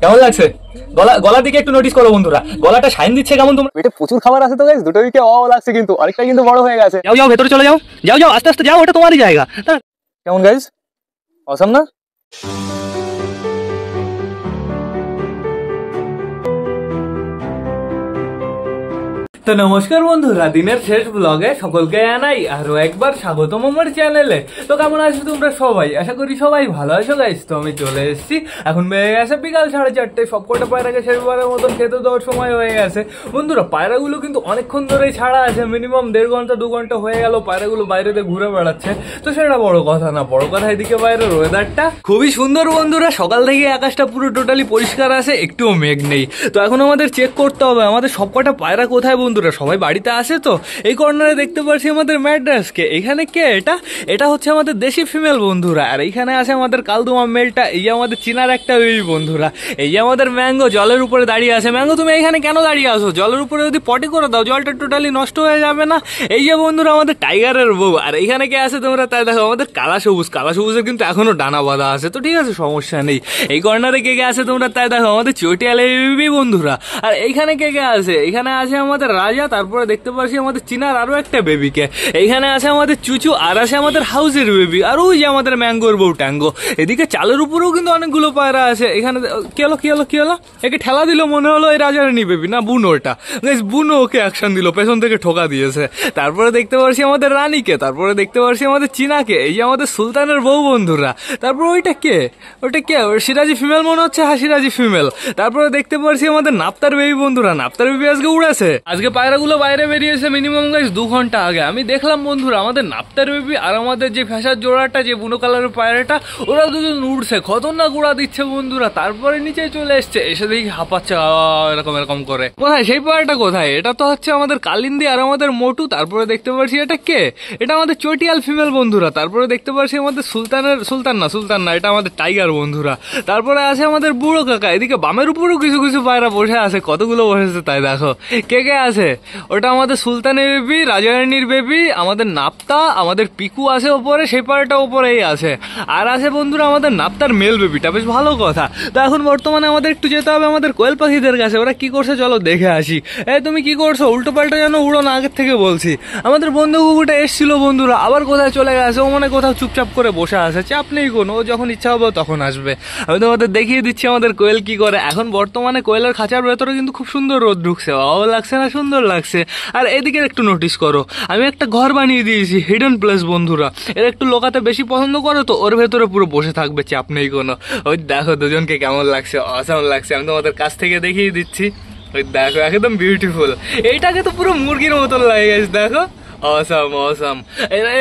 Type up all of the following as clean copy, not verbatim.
কেমন লাগছে? গলার দিকে একটু নোটিস করো বন্ধুরা, গলাটা শাইন দিচ্ছে কেমন? তোমার পেটে প্রচুর খাবার আছে তো গাইস, দুটো দিকে লাগছে, কিন্তু অনেকটা কিন্তু বড় হয়ে গেছে। যাও যাও ভেতরে চলে যাও, যাও যাও আস্তে আস্তে যাও, ওটা তোমারই জায়গা। কেমন গাইস, অসাম না? তো নমস্কার বন্ধুরা, দিনের শেষ ব্লগে সকলকে জানাই আরো একবার স্বাগতম আমার চ্যানেলে। তো কেমন আছো তোমরা সবাই? আশা করি সবাই ভালো আছো গাইস। তো আমি চলে এসেছি, এখন বেড়ে গেছে বিকাল 4:30। সবকটা পায়রাকে শেষবারের মতন খেতে দেওয়ার সময় হয়ে গেছে বন্ধুরা। পায়রাগুলো কিন্তু অনেকক্ষণ ধরেই ছাড়া আছে, মিনিমাম 1.5 ঘন্টা 2 ঘন্টা হয়ে গেল পায়রাগুলো বাইরেতে ঘুরে বেড়াচ্ছে। তো সেটা বড় কথা না, বড় কথা এদিকে বাইরের ওয়েদারটা খুবই সুন্দর বন্ধুরা। সকাল থেকে আকাশটা পুরো টোটালি পরিষ্কার আছে, একটুও মেঘ নেই। তো এখন আমাদের চেক করতে হবে আমাদের সবকটা পায়রা কোথায় বন্ধুরা। সবাই বাড়িতে আসে তো। এই কর্নারে দেখতে পাচ্ছি আমাদের ম্যাড্রাসকে। এখানে কে? এটা হচ্ছে আমাদের দেশি ফিমেল বন্ধুরা। আর এইখানে আছে আমাদের কালদুমা মেলটা। এই আমাদের চিনার একটা বেবি বন্ধুরা। এই আমাদের ম্যাঙ্গো জলের উপরে দাঁড়িয়ে আছে। ম্যাঙ্গো তুমি এখানে কেন দাঁড়িয়ে আসো? জলের উপরে যদি পটি করে দাও জলটা টোটালি নষ্ট হয়ে যাবে না? এই যে বন্ধুরা আমাদের টাইগারের বউ। আর এইখানে কে আছে তোমরা তাই দেখো, আমাদের কালা সবুজের কিন্তু এখনো ডানা বাঁধা আছে। তো ঠিক আছে, সমস্যা নেই। এই কর্নারে কে আছে তোমরা তাই দেখো, আমাদের চটিয়ালে বেবি বন্ধুরা। আর এইখানে কে আছে? এখানে আছে আমাদের রাজা, তারপরে দেখতে পাচ্ছি আমাদের চিনার আরো একটা বেবিকে। এইখানে আছে আমাদের চুচু, আর আছে আমাদের হাউসের বেবি, আর ওই যে আমাদের ম্যাঙ্গোর বউ ট্যাঙ্গো। এদিকে চালের উপরেও কিন্তু অনেকগুলো পায়রা আছে। এখানে কি হলো একে ঠেলা দিল, মনে হলো এই রাজারানী বেবি না বুনোটা। বুনো ওকে অ্যাকশন দিল, পেছন থেকে ঠোকা দিয়েছে। তারপরে দেখতে পাচ্ছি আমাদের রানীকে, তারপরে দেখতে পাচ্ছি আমাদের চিনাকে, এই যে আমাদের সুলতানের বউ বন্ধুরা। তারপর ওইটা কে? সিরাজি ফিমেল মনে হচ্ছে। হ্যাঁ, সিরাজি ফিমেল। তারপরে দেখতে পাচ্ছি আমাদের নাপ্তার বেবি বন্ধুরা। নাপ্তার বেবি আজকে উড়েছে। আজকে পায়রাগুলো বাইরে বেরিয়েছে মিনিমাম গাইস 2 ঘন্টা আগে। আমি দেখলাম বন্ধুরা আমাদের নাপ্তার বেবি আর আমাদের যে ফ্যাশার জোড়াটা, যে বুনো কালারের পায়রাটা, ওরা দুজন উড়ছে, খতরনাক উড়া দিচ্ছে বন্ধুরা। তারপরে নিচে চলে এসছে, এসে দেখি হাঁপাচ্ছে এরকম করে। কোথায় সেই পায়রাটা? কোথায়? এটা তো হচ্ছে আমাদের কালিন্দি আর আমাদের মোটু। তারপরে দেখতে পাচ্ছি এটা কে? এটা আমাদের চটিয়াল ফিমেল বন্ধুরা। তারপরে দেখতে পাচ্ছি আমাদের সুলতান না, এটা আমাদের টাইগার বন্ধুরা। তারপরে আছে আমাদের বুড়ো কাকা। এদিকে বামের উপরেও কিছু কিছু পায়রা বসে আছে, কতগুলো বসেছে তাই দেখো। কে আছে? ওটা আমাদের সুলতানের বেবি, রাজারানীর বেবি, আমাদের নাপ্তা, আমাদের পিকু আছে ওপরে, সেই পায়রাটা ওপরেই আছে। আর আছে বন্ধুরা আমাদের নাপ্তার মেল বেবিটা, বেশ ভালো কথা। তো এখন বর্তমানে আমাদের একটু যেতে হবে আমাদের কোয়েল পাখিদের কাছে। ওরা কি করছে চলো দেখে আসি। তুমি কি করছো? উল্টো পাল্টা যেন উড়ো না, আগের থেকে বলছি। আমাদের বন্ধু কুকুরটা এসছিল বন্ধুরা, আবার কোথায় চলে গেছে। ও মানে কোথাও চুপচাপ করে বসে আছে, চাপ নেই কোনো, ও যখন ইচ্ছা হবে তখন আসবে। আমি তোমাদের দেখিয়ে দিচ্ছি আমাদের কোয়েল কি করে। এখন বর্তমানে কোয়েলের খাঁচার ভেতরে কিন্তু খুব সুন্দর রোদ ঢুকছে, ভালো লাগছে না? সুন্দর লাগছে। আর এদিকে একটু নোটিস করো, আমি একটা ঘর বানিয়ে দিয়েছি, হিডেন প্লেস বন্ধুরা। এর একটু লোকাতে বেশি পছন্দ করে তো, ওর ভেতরে পুরো বসে থাকবে, চাপ নেই কোনো। ওই দেখো দুজনকে কেমন লাগছে, অসাম লাগছে। আমি তোমাদের কাছ থেকে দেখিয়ে দিচ্ছি। ওই দেখো একদম বিউটিফুল। এইটাকে তো পুরো মুরগির মতন লাগে গেছে, দেখো অসাম।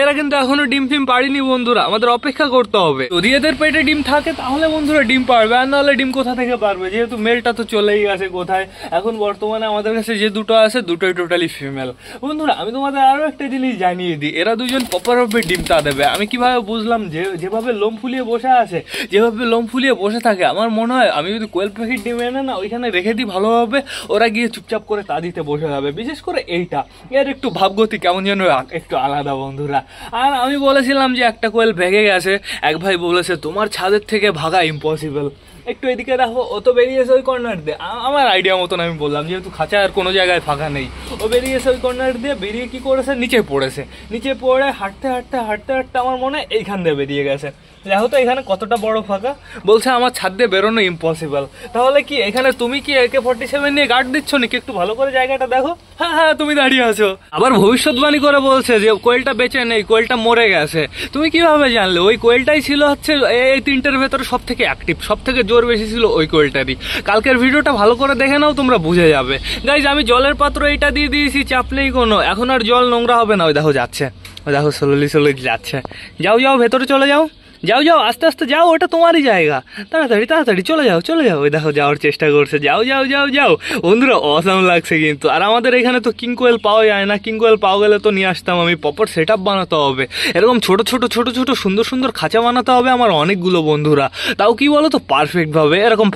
এরা কিন্তু এখনো ডিম ফিম পারিনি বন্ধুরা, আমাদের অপেক্ষা করতে হবে। যদি এদের পেটে ডিম থাকে তাহলে বন্ধুরা ডিম পারবে, আর নাহলে ডিম কোথা থেকে পারবে, যেহেতু মেলটা তো চলেই গেছে কোথায়। এখন বর্তমানে আমাদের কাছে যে দুটো আছে, দুটোই টোটালি ফিমেল বন্ধুরা। আমি তোমাদের আরো একটা জিনিস জানিয়ে দিই, এরা দুজন প্রপারভাবে ডিমটা দেবে। আমি কিভাবে বুঝলাম? যেভাবে লোম ফুলিয়ে বসে আছে, যেভাবে লোম ফুলিয়ে বসে থাকে, আমার মনে হয় আমি যদি কোয়েল পাখির ডিম এনে না ওইখানে রেখে দিই ভালোভাবে, ওরা গিয়ে চুপচাপ করে তা দিতে বসে যাবে। বিশেষ করে এইটা, এর একটু ভাবগতি কেমন যেন একটু আলাদা বন্ধুরা। আর আমি বলেছিলাম যে একটা কোয়েল ভেঙে গেছে, এক ভাই বলেছে তোমার ছাদের থেকে ভাগা ইম্পসিবল। একটু এদিকে দেখো, ও তো বেরিয়েছে ওই কর্নার দিয়ে। আমার আইডিয়া মতন আমি বললাম, যেহেতু খাঁচা আর কোনো জায়গায় ফাঁকা নেই, ও বেরিয়েছে ওই কর্নার দিয়ে। বেরিয়ে কি করেছে, নিচে পড়ে হাঁটতে আমার মনে হয় এইখান দিয়ে বেরিয়ে গেছে। দেখো তো এখানে কতটা বড় ফাঁকা। বলছে আমার ছাদ দিয়ে বেরোনো ইম্পসিবল। তাহলে কি এখানে তুমি কি AK-47 নিয়ে গার্ড দিচ্ছ নাকি? একটু ভালো করে জায়গাটা দেখো। হ্যাঁ তুমি দাঁড়িয়ে আছো। আবার ভবিষ্যৎবাণী করে বলছে যে কোয়েলটা বেঁচে নেই, কোয়েলটা মরে গেছে। তুমি কিভাবে জানলে? ওই কোয়েলটাই ছিল হচ্ছে এই 3টের ভেতরে সব থেকে অ্যাক্টিভ, সব থেকে জোর বেশি ছিল ওই কোয়েলটারই। কালকের ভিডিওটা ভালো করে দেখে নাও, তোমরা বুঝে যাবে গাইজ। আমি জলের পাত্র এইটা দিয়ে দিয়েছি, চাপ নেই কোনো। এখন আর জল নোংরা হবে না। ওই দেখো যাচ্ছে, ওই দেখো স্লোলি যাচ্ছে। যাও ভেতরে চলে যাও, আস্তে আস্তে যাও, ওটা তোমারই জায়গা। তাড়াতাড়ি চলে যাও। ওই দেখো যাওয়ার চেষ্টা করছে, যাও বন্ধুরা। অসাম লাগছে কিন্তু। আর আমাদের এখানে তো কিং কোয়েল পাওয়া যায় না, কিং কোয়েল পাওয়া গেলে তো নিয়ে আসতাম আমি। প্রপার সেট আপ বানাতে হবে, এরকম ছোট সুন্দর খাঁচা বানাতে হবে আমার অনেকগুলো বন্ধুরা। তাও কি বলো তো, পারফেক্ট ভাবে। এরকম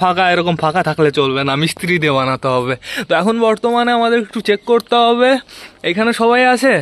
ফাঁকা থাকলে চলবে না, মিস্ত্রি দিয়ে বানাতে হবে। তো এখন বর্তমানে আমাদের একটু চেক করতে হবে এখানে সবাই আছে।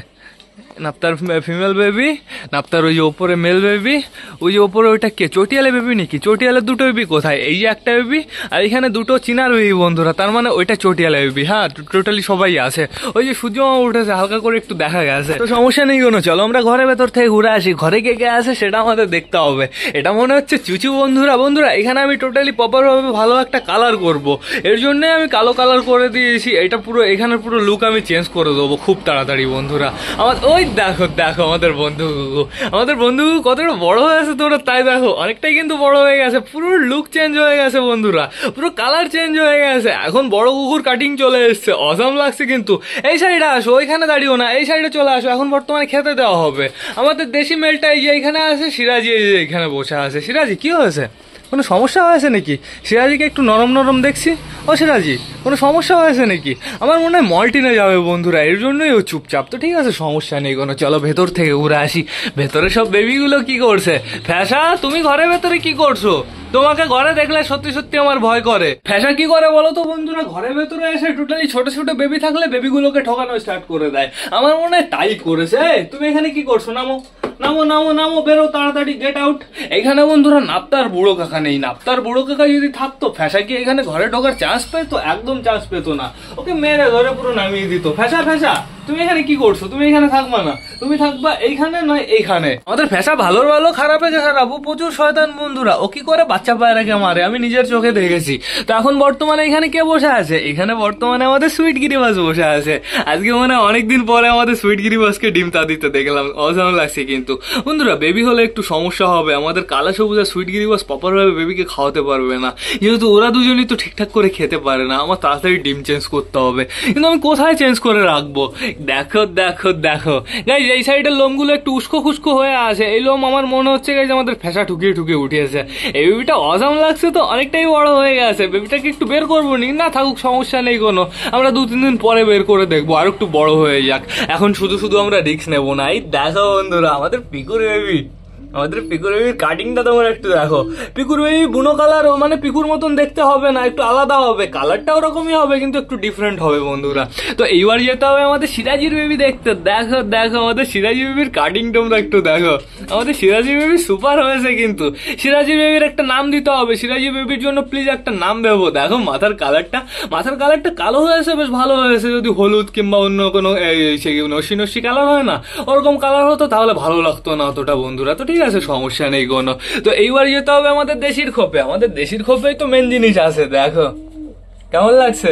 নাপ্তার ফিমেল বেবি, নাপ্তার ওই যে ওপরে মেল বেবি, ওই যে ওপরে ওইটা কে চটিয়ালে বেবি নাকি? চটিয়ালে দুটো বেবি কোথায়? এই যে একটা বেবি আর এখানে দুটো চিনার বেবি বন্ধুরা, তার মানে ওইটা চটিয়ালে বেবি। হ্যাঁ টোটালি সবাই আছে। ওই যে সূর্যমামা উঠেছে হালকা করে একটু দেখা গেছে, তো সমস্যা নেই কোনো। চলো আমরা ঘরের ভেতর থেকে ঘুরে আসি, ঘরে কে কে আছে সেটা আমাদের দেখতে হবে। এটা মনে হচ্ছে চুচু বন্ধুরা। বন্ধুরা এখানে আমি টোটালি প্রপার ভাবে ভালো একটা কালার করব, এর জন্য আমি কালো কালার করে দিয়েছি। এটা পুরো এখানের পুরো লুক আমি চেঞ্জ করে দেবো খুব তাড়াতাড়ি বন্ধুরা। আমার ওই দেখো দেখো আমাদের বন্ধু কতটা বড় হয়েছে তোমরা তাই দেখো, অনেকটাই কিন্তু বড় হয়ে গেছে, পুরো লুক চেঞ্জ হয়ে গেছে বন্ধুরা, পুরো কালার চেঞ্জ হয়ে গেছে। এখন বড় কুকুর কাটিং চলে এসছে, অসাম লাগছে কিন্তু। এই সাইডে আসো, ওইখানে দাঁড়িও না, এই সাইডে চলে আসো। এখন বর্তমানে খেতে দেওয়া হবে আমাদের দেশি মেলটা। এই যে এখানে আছে সিরাজি, এই যে এখানে বসে আছে। সিরাজি কি হয়েছে? কোনো সমস্যা হয়েছে নাকি? সিরাজিকে একটু নরম নরম দেখছি। ও সিরাজি কোনো সমস্যা হয়েছে নাকি? আমার মনে হয় মল্টিনে যাবে বন্ধুরা, এর জন্যই ও চুপচাপ। তো ঠিক আছে সমস্যা নেই কোনো, চলো ভেতর থেকে ঘুরে আসি। ভেতরে সব বেবিগুলো কি করছে? ফ্যাশা তুমি ঘরের ভেতরে কি করছো? তোমাকে ঘরে দেখলে সত্যি সত্যি আমার ভয় করে। ফ্যাশা কি করে বলো তো বন্ধুরা? ঘরের ভেতরে এসে টোটালি ছোট ছোট বেবি থাকলে বেবিগুলোকে ঠকানো স্টার্ট করে দেয়। আমার মনে হয় তাই করেছে। তুমি এখানে কি করছো? নামো নামো নামো নামো, বেরো তাড়াতাড়ি, গেট আউট। এখানে বন্ধুরা নাপ্তার বুড়ো কাকা নেই। নাপ্তার বুড়ো কাকা যদি থাকতো ফ্যাশা কি এখানে ঘরে ঢোকার চান্স পেতো? একদম চান্স পেতো না, ওকে মেরে ধরে পুরো নামিয়ে দিত। ফ্যাশা ফ্যাশা তুমি এখানে কি করছো? তুমি এখানে থাকবা না, তুমি থাকবা এইখানে নয় এইখানে। আমাদের ফ্যাশা ভালোর ভালো খারাপে খারাপ, ও প্রচুর শয়তান বন্ধুরা। ও কি করে বাচ্চা পায়রাকে মারে আমি নিজের চোখে দেখেছি। তো এখন বর্তমানে এখানে কে বসে আছে? এখানে বর্তমানে আমাদের সুইট গিরিবাস বসে আছে। আজকে মানে অনেকদিন পরে আমাদের সুইট গিরিবাসকে ডিম তা দিতে দেখলাম, অসাধারণ লাগছে কিন্তু বন্ধুরা। বেবি হলে একটু সমস্যা হবে, আমাদের কালা সবুজ আর সুইট গিরিবাস প্রপার ভাবে বেবিকে খাওয়াতে পারবে না, যেহেতু ওরা দুজনই তো ঠিকঠাক করে খেতে পারে না। আমার তাড়াতাড়ি ডিম চেঞ্জ করতে হবে, কিন্তু আমি কোথায় চেঞ্জ করে রাখবো? দেখো দেখো দেখো গাইজ, এই সাইডের লোমগুলো একটু উস্কো খুস্কো হয়ে আছে। এই লোম আমার মনে হচ্ছে গাইজ আমাদের ফ্যাশা ঠুকিয়ে ঠুকিয়ে উঠেছে। এই বেবিটা অসাম লাগছে, তো অনেকটাই বড় হয়ে গেছে। বেবিটাকে একটু বের করবো নি? না থাকুক, সমস্যা নেই কোনো, আমরা 2-3 দিন পরে বের করে দেখবো, আর একটু বড় হয়ে যাক। এখন শুধু শুধু আমরা রিস্ক নেবো না। এই দেখো বন্ধুরা আমাদের পিকুর বেবি, আমাদের পিকুর বেবির কাটিংটা তোমরা একটু দেখো। পিকুর বেবি বুনো কালার, মানে পিকুর মতন দেখতে হবে না, একটু আলাদা হবে, কালারটা ওরকমই হবে কিন্তু একটু ডিফারেন্ট হবে বন্ধুরা। তো এইবার যেতে হবে আমাদের সিরাজির বেবি দেখতে। দেখো দেখো আমাদের সিরাজি বেবির কাটিং তোমরা একটু দেখো। আমাদের সিরাজি বেবি সুপার হয়েছে কিন্তু। সিরাজি বেবির একটা নাম দিতে হবে, সিরাজি বেবির জন্য প্লিজ একটা নাম দেবো। দেখো মাথার কালারটা কালো হয়েছে, বেশ ভালো হয়েছে। যদি হলুদ কিংবা অন্য কোনো নসি নসি কালার হয় না, ওরকম কালার হতো তাহলে ভালো লাগতো না অতটা বন্ধুরা। তো ঠিক আছে সমস্যা নেই কোনো। তো এইবার যেতে হবে আমাদের দেশির খোপে। আমাদের দেশির খোপেই তো মেন জিনিস আছে। দেখো কেমন লাগছে?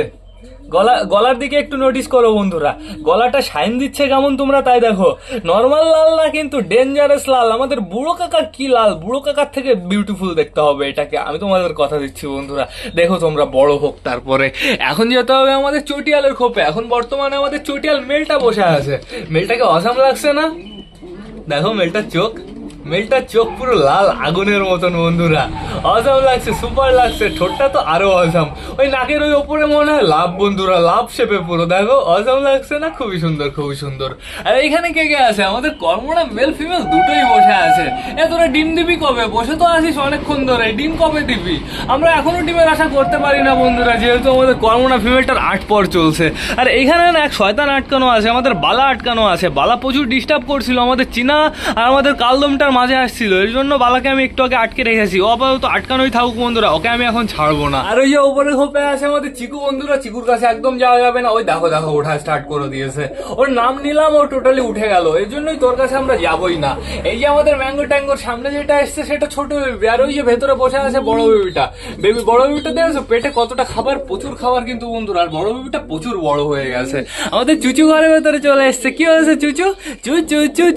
গলার দিকে একটু নোটিস করো বন্ধুরা, গলাটা শাইন দিচ্ছে কেমন তোমরা তাই দেখো। নর্মাল লাল না কিন্তু ডেঞ্জারাস লাল। আমাদের বুড়ো কাকার কি লাল, বুড়ো কাকার থেকে বিউটিফুল দেখতে হবে এটাকে, আমি তোমাদের কথা দিচ্ছি বন্ধুরা। দেখো তোমরা বড় হোক তারপরে। এখন যেতে হবে আমাদের চটিয়ালের খোপে। এখন বর্তমানে আমাদের চটিয়াল মেলটা বসে আছে। মেলটাকে অসাম লাগছে না? দেখো মেলটার চোখ পুরো লাল আগুনের মতন বন্ধুরা, অসাম লাগছে, সুপার লাগছে। ঠোঁটটা তো আরো অসাম, ওই নাকের ওই ওপরে মনে হয় লাভ বন্ধুরা, লাভ শেপে পুরো। দেখো অসাম লাগছে না? খুবই সুন্দর খুবই সুন্দর। আর এইখানে কে কে আছে? আমাদের কর্মরা মেল ফিমেল দুটোই বসে আছে। তোরা ডিম দিবি কবে? বসে তো আছিস অনেকক্ষণ ধরে, ডিম কবে দিবি? আমরা এখনো ডিমের আশা করতে পারি না বন্ধুরা, যেহেতু আমাদের কর্মরা ফিমেলটার 8 পর চলছে। আর এইখানে না এক শয়তান আটকানো আছে, আমাদের বালা আটকানো আছে। বালা প্রচুর ডিস্টার্ব করছিল, আমাদের চীনা আর আমাদের কালদমটার মাঝে আসছিল, এর জন্য বালাকে আমি একটু আগে আটকে রেখেছি। ও আপাতত আটকানোই থাকুক বন্ধুরা, ওকে আমি এখন ছাড়বো না। আর ওই যে উপরে খোপে আছে আমাদের চিকু বন্ধুরা, চিকুর কাছে একদম যাওয়া যাবে না। ওই দেখো দেখো ওঠা স্টার্ট করে দিয়েছে, ওর নাম নিলাম, ও টোটালি উঠে গেল। এর জন্যই তোর কাছে আমরা যাবোই না। এই যে আমাদের ম্যাঙ্গো ট্যাঙ্গোর সামনে যেটা এসছে সেটা ছোট বেবি, আর ওই যে ভেতরে বসে আছে বড় বেবিটা। বড় বেবিটা দেখেছো পেটে কতটা খাবার, প্রচুর খাবার কিন্তু বন্ধুরা। আর বড় বেবিটা প্রচুর বড় হয়ে গেছে। আমাদের চুচু ঘরের ভেতরে চলে এসছে। কি হয়েছে চুচু?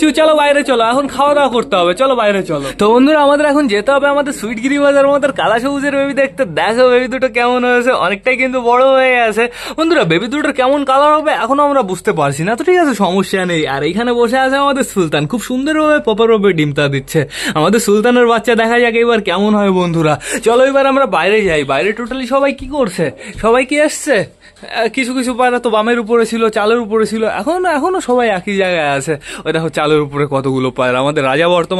চু চলো বাইরে চলো, এখন খাওয়া দাওয়া করতে হবে, চলো বাইরে চলো। তো বন্ধুরা আমাদের এখন যেতে হবে আমাদের সুইট গিরিবাজার আমাদের কালা সবুজের বেবি দেখতে। দেখো বেবি দুটো কেমন হয়েছে, অনেকটাই কিন্তু বড় হয়ে গেছে বন্ধুরা। বেবি দুটোর কেমন কালার হবে এখনো আমরা বুঝতে পারছি না, তো ঠিক আছে সমস্যা নেই। আর এইখানে বসে আছে আমাদের সুলতান, খুব সুন্দরভাবে প্রপারভাবে ডিমটা দিচ্ছে। আমাদের সুলতানের বাচ্চা দেখা যাক এবার কেমন হয় বন্ধুরা। চলো এবার আমরা বাইরে যাই। বাইরে টোটালি সবাই কি করছে? সবাই কি আসছে? কিছু কিছু পায়রা তো বামের উপরে ছিল, চালের উপরে ছিল, এখনো সবাই একই জায়গায় আছে। ওই দেখো চালের উপরে কতগুলো পায়রা। আমাদের রাজা বর্তমানে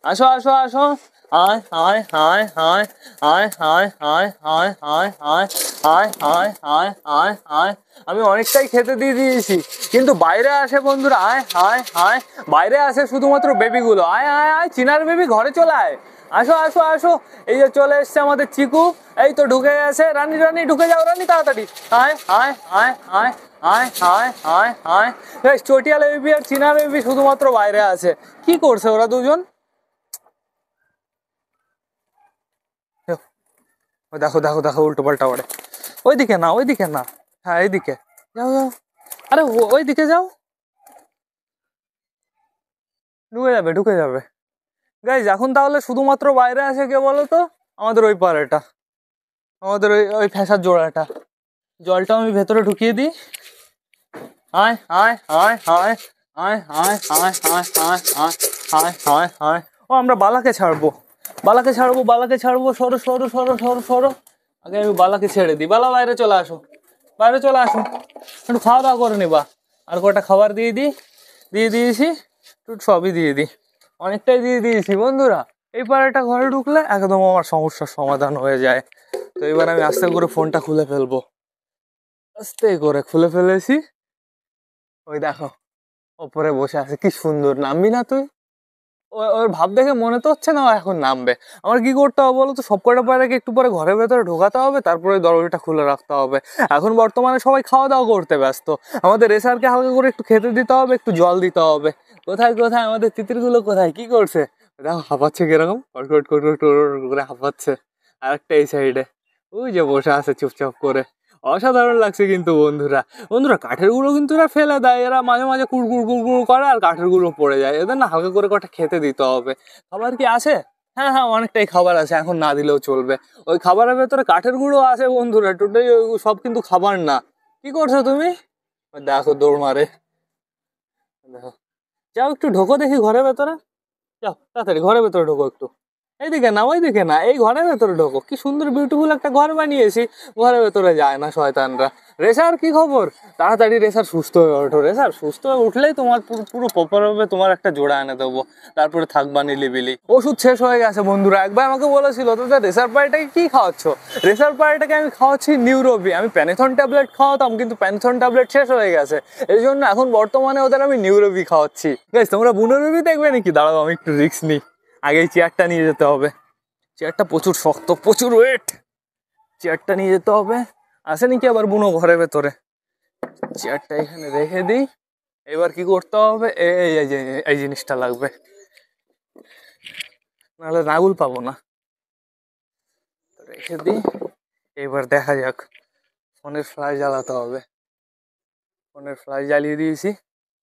আসো আসো আসো। আয় আয় আয় আয় আয় আয় আয় আয় আয় আয় আয় আয় আয় আয় আয়। আমি অনেকটাই খেতে দিয়ে দিয়েছি, কিন্তু বাইরে আসে বন্ধুরা, আয় আয় আয়, বাইরে আসে শুধুমাত্র বেবিগুলো। আয় আয় আয়, চিনার বেবি ঘরে চলে আয়। আসো আসো আসো, এই যে চলে এসছে আমাদের চিকু, এই তো ঢুকে গেছে। রানী রানী ঢুকে যাও রানী, তাড়াতাড়ি আয় আয় আয় আয় আয় আয় আয় আয়। চটিয়াল বেবি আর চিনা বেবি শুধুমাত্র বাইরে আছে। কি করছে ওরা দুজন? দেখো দেখো দেখো, উল্টো পাল্টা ওড়ে। ওইদিকে না, ওইদিকে না, হ্যাঁ এইদিকে যাও যাও। আরে ওইদিকে যাও, ঢুকে যাবে ঢুকে যাবে। গাইজ এখন তাহলে শুধুমাত্র বাইরে আসে কে বলো তো? আমাদের ওই পাড়াটা, আমাদের ওই ওই ফ্যাসার জোড়াটা। জলটা আমি ভেতরে ঢুকিয়ে দিই। আয় আয় আয় আয় আয় আয় আয় আয় আয় আয় আয় আয় আয়। ও আমরা বালাকে ছাড়বো, বালাকে ছাড়বো, বালাকে ছাড়বো। সরো সরো সরো সরো সরো। আগে আমি বালাকে ছেড়ে দিই। বালা বাইরে চলে আসো, বাইরে চলে আসো, একটু খাওয়া দাওয়া করে নিবা। আর কটা খাবার দিয়ে দিই, দিয়ে দিয়েছি, একটু সবই দিয়ে দিই, অনেকটাই দিয়ে দিয়েছি বন্ধুরা। এই পাড়াটা ঘরে ঢুকলে একদম আমার সমস্যার সমাধান হয়ে যায়। তো এবার আমি আস্তে করে ফোনটা খুলে ফেলবো, আস্তে করে খুলে ফেলেছি। ওই দেখো ওপরে বসে আছে, কি সুন্দর। নামবি না তুই? ওর ভাব দেখে মনে তো হচ্ছে না ও এখন নামবে। আমার কি করতে হবে বলো তো? সব কটা পায়রাকে একটু পরে ঘরের ভেতরে ঢোকাতে হবে, তারপরে দরজাটা খুলে রাখতে হবে। এখন বর্তমানে সবাই খাওয়া দাওয়া করতে ব্যস্ত। আমাদের রেসারকে হালকা করে একটু খেতে দিতে হবে, একটু জল দিতে হবে। কোথায় কোথায় আমাদের তিতিরগুলো, কোথায় কি করছে? দেখো হাঁপাচ্ছে কিরকম, কটকট কটকট করে হাঁপাচ্ছে। আর একটা এই সাইডে ওই যে বসে আছে চুপচাপ করে। অসাধারণ লাগছে কিন্তু বন্ধুরা। বন্ধুরা কাঠের গুঁড়ো কিন্তু এরা ফেলে দেয়, এরা মাঝে মাঝে কুড়কুড় কুড়কুড় করে আর কাঠের গুঁড়ো পড়ে যায়। এদের না হালকা করে কটা খেতে দিতে হবে। খাবার কি আছে? হ্যাঁ হ্যাঁ, অনেকটাই খাবার আছে, এখন না দিলেও চলবে। ওই খাবারের ভেতরে কাঠের গুঁড়ো আছে বন্ধুরা, টোটালি সব কিন্তু খাবার না। কি করছো তুমি? দেখো দৌড় মারে, দেখো। যাও একটু ঢোকো দেখি ঘরের ভেতরে, যাও তাড়াতাড়ি ঘরের ভেতরে ঢোকো একটু। এইদিকে না, ওইদিকে না, এই ঘরের ভেতরে ঢোকো। কি সুন্দর বিউটিফুল একটা ঘর বানিয়েছি, ঘরের ভেতরে যায় না শয়তানরা। রেসার কি খবর? তাড়াতাড়ি রেসার সুস্থ হয়ে ওঠো। রেসার সুস্থ হয়ে উঠলেই তোমার পুরো পুরো প্রপার ভাবে তোমার একটা জোড়া এনে দেবো, তারপরে থাকবা নিলিবিলি। ওষুধ শেষ হয়ে গেছে বন্ধুরা। একবার আমাকে বলেছিল তোদের রেসার পাড়িটাকে কি খাওয়াচ্ছ? রেসার পাড়িটাকে আমি খাওয়াচ্ছি নিউরোবি। আমি প্যানিথন ট্যাবলেট খাওয়াতাম, কিন্তু প্যানিথন ট্যাবলেট শেষ হয়ে গেছে, এই জন্য এখন বর্তমানে ওদের আমি নিউরোবি খাওয়াচ্ছি। গাইস তোমরা বুনোরবি দেখবে নাকি? দাঁড়াও আমি একটু রিস্ক নিই। আগে চেয়ারটা নিয়ে যেতে হবে, চেয়ারটা প্রচুর শক্ত, প্রচুর ওয়েট। চেয়ারটা নিয়ে যেতে হবে। আসে নাকি আবার বুনো ঘরের ভেতরে? চেয়ারটা এখানে রেখে দিই। এবার কি করতে হবে? এই জিনিসটা লাগবে, নাহলে নাগুল পাবো না। রেখে দিই। এবার দেখা যাক, ফোনের ফ্ল্যাশ জ্বালাতে হবে। ফোনের ফ্ল্যাশ জ্বালিয়ে দিয়েছি।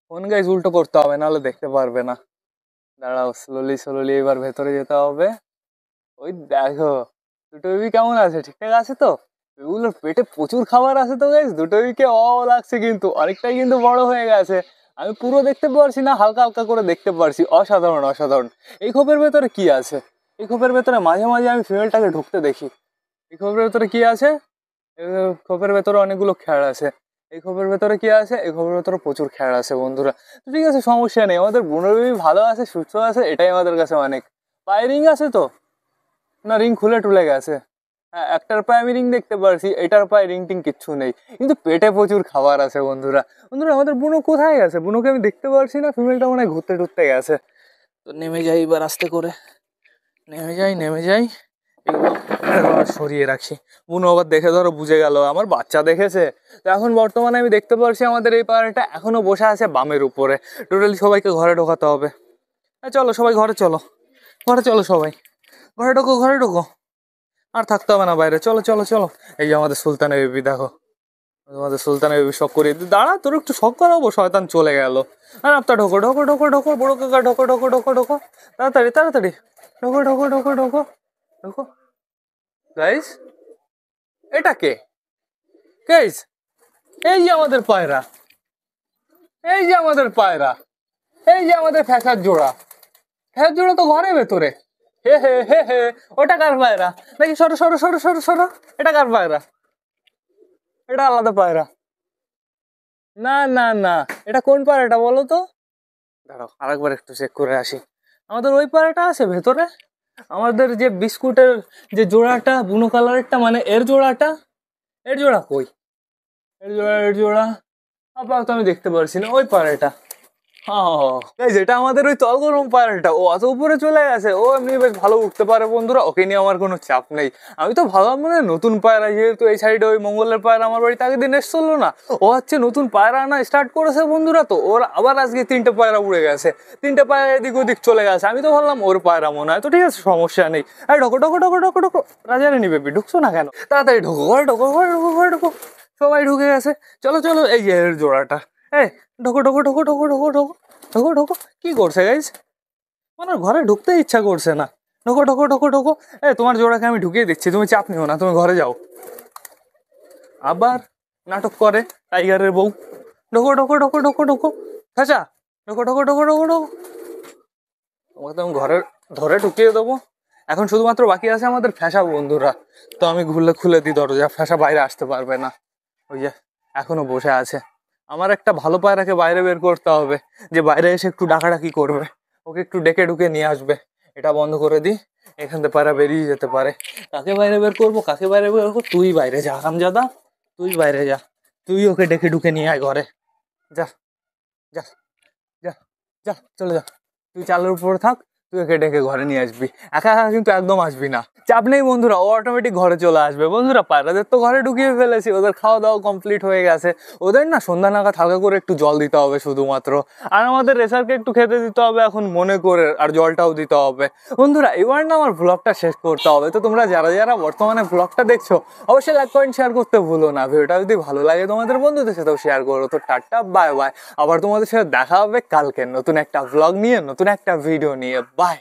ফোন গাইজ উল্টো করতে হবে, নাহলে দেখতে পারবে না। দাঁড়াও, স্লোলি স্লোলি এবার ভেতরে যেতে হবে। ওই দেখো দুটো বেবি কেমন আছে, ঠিকঠাক আছে তো? এগুলোর পেটে প্রচুর খাবার আছে তো গাইস। দুটো বেবিকে লাগছে, কিন্তু অনেকটাই কিন্তু বড় হয়ে গেছে। আমি পুরো দেখতে পারছি না, হালকা হালকা করে দেখতে পারছি। অসাধারণ অসাধারণ। এই খোপের ভেতরে কি আছে? এই খোপের ভেতরে মাঝে মাঝে আমি ফিমেলটাকে ঢুকতে দেখি। এই খোপের ভেতরে কি আছে? এই খোপের ভেতরে অনেকগুলো খ্যাড় আছে। এই খোপের ভেতরে কি আছে? এই খোপের ভেতরে প্রচুর খ্যাড় আছে বন্ধুরা। তো ঠিক আছে, সমস্যা নেই। আমাদের বুনো বেবি ভালো আছে, সুস্থ আছে, এটাই আমাদের কাছে অনেক। পায়ে রিং আছে তো? না, রিং খুলে টুলে গেছে। হ্যাঁ, একটার পায়ে আমি রিং দেখতে পারছি, এটার পায়ে রিং টিং কিচ্ছু নেই, কিন্তু পেটে প্রচুর খাবার আছে বন্ধুরা। বন্ধুরা আমাদের বুনো কোথায় গেছে? বুনোকে আমি দেখতে পারছি না। ফিমেলটা মনে হয় ঘুরতে টুরতে গেছে। তো নেমে যাই এবার আস্তে করে, নেমে যাই নেমে যাই। এগুলো সরিয়ে রাখি। বুনো আবার দেখে ধরো বুঝে গেল আমার বাচ্চা দেখেছে। তো এখন বর্তমানে আমি দেখতে পারছি আমাদের এই পাড়াটা এখনো বসে আছে বামের উপরে। টোটালি সবাইকে ঘরে ঢোকাতে হবে। চলো সবাই ঘরে চলো, ঘরে চলো সবাই, ঘরে ঢোকো ঘরে ঢোকো। আর থাকতে হবে না বাইরে, চলো চলো চলো। এই যে আমাদের সুলতানের বেবি, দেখো তোমাদের সুলতানের বেবি শখ করিয়ে দিই। দাঁড়া, তোর একটু শখ করাবো। শয়তান চলে গেল। আর আপনার ঢোকো ঢোকো ঢোকো ঢোকো, বড়ো কাকা ঢোকো ঢোকো ঢোকো ঢোকো, তাড়াতাড়ি তাড়াতাড়ি ঢোকো ঢোকো ঢোকো ঢোকো ঢোকো। গাইস এটা কে? গাইস এই যে আমাদের পায়রা, এই যে আমাদের পায়রা, এই যে আমাদের ফ্যাসার জোড়া। ফ্যাসার জোড়া তো ঘরের ভেতরে। হে হে হে হে, ওটা কার পায়রা? নাকি সরো সরো সরো সরো সরো, এটা কার পায়রা? এটা আলাদা পায়রা। না না না, এটা কোন পায়রাটা বলো তো? দাঁড়াও আরেকবার একটু চেক করে আসি। আমাদের ওই পায়রাটা আছে ভেতরে, আমাদের যে বিস্কুটের যে জোড়াটা বুনো কালারেরটা, মানে এর জোড়া কই? এর জোড়া আপাতত আমি দেখতে পারছি না। ওই পায়রাটা, যেটা আমাদের ওই তলগরম পায়রাটা, ও অত উপরে চলে গেছে। ও এমনি বেশ ভালো উঠতে পারে বন্ধুরা, ওকে নিয়ে আমার কোনো চাপ নেই। আমি তো ভাবলাম মানে নতুন পায়রা, যেহেতু এই সাইডে ওই মঙ্গলের পায়রা আমার বাড়িতে আগের দিন এসছিল না, ও হচ্ছে নতুন পায়রা আনা স্টার্ট করেছে বন্ধুরা। তো ওর আবার আজকে 3টে পায়রা উড়ে গেছে, 3টে পায়রা এদিক ওদিক চলে গেছে। আমি তো ভাবলাম ওর পায়রা মনে হয়, তো ঠিক আছে সমস্যা নেই। আরে ঢোকো ঢোকো ঢোকো ঢোকো ঢোকো, রাজারানি বেবি ঢুকছো না কেন? তাড়াতাড়ি ঢোকো, ঘরে ঢোকো, ঘরে ঢোকো, ঘরে ঢোকো। সবাই ঢুকে গেছে, চলো চলো। এই যে এর জোড়াটা, ঢোকো ঢোকো ঢোকো ঢোকো ঢোকো ঢোকো ঢোকো ঢোকো। কি করছে গাইস? মানে ঘরে ঢুকতে ইচ্ছা করছে না। ঢোকো ঢোকো ঢোকো ঢোকো। তোমার জোড়াকে আমি ঢুকিয়ে দিচ্ছি, তুমি চাপ নিও না, তুমি ঘরে যাও। আবার নাটক করে টাইগারের বউ। ঢোকো ঢোকো ঢোকো ঢোকো ঢোকো। আচ্ছা, ঢোকো ঢোকো ঢোকো ঢোকো ঢোকো। তোমাকে তো আমি ঘরে ধরে ঢুকিয়ে দেবো। এখন শুধুমাত্র বাকি আছে আমাদের ফ্যাসা বন্ধুরা। তো আমি খুলে দিই দরজা, ফ্যাসা বাইরে আসতে পারবে না। ওই যে এখনো বসে আছে। আমার একটা ভালো পায়রাকে বাইরে বের করতে হবে, যে বাইরে এসে একটু ডাকাডাকি করবে, ওকে একটু ডেকে ঢুকে নিয়ে আসবে। এটা বন্ধ করে দিই, এখান থেকে পায়রা বেরিয়ে যেতে পারে। কাকে বাইরে বের করবো, কাকে বাইরে বের করবো? তুই বাইরে যা হারামজাদা, তুই বাইরে যা। তুই ওকে ডেকে ঢুকে নিয়ে আয় ঘরে। যা যা যা যা, চলে যা। তুই চালের উপরে থাক, তুই ওকে ডেকে ঘরে নিয়ে আসবি। একা একা কিন্তু একদম আসবি না। চাপ নেই বন্ধুরা, ও অটোমেটিক ঘরে চলে আসবে। বন্ধুরা পায়রাদের তো ঘরে ঢুকিয়ে ফেলেছি, ওদের খাওয়া দাওয়া কমপ্লিট হয়ে গেছে। ওদের না সন্ধ্যা নাগাদ হালকা করে একটু জল দিতে হবে শুধুমাত্র, আর আমাদের রেসারকে একটু খেতে দিতে হবে এখন মনে করে, আর জলটাও দিতে হবে। বন্ধুরা এবার না আমার ব্লগটা শেষ করতে হবে। তো তোমরা যারা যারা বর্তমানে ব্লগটা দেখছো, অবশ্যই লাইক কমেন্ট শেয়ার করতে ভুলো না। ভিডিওটা যদি ভালো লাগে তোমাদের বন্ধুদের সাথেও শেয়ার করো। তো টাটা, বাই বাই। আবার তোমাদের সাথে দেখা হবে কালকে নতুন একটা ব্লগ নিয়ে, নতুন একটা ভিডিও নিয়ে। বাই।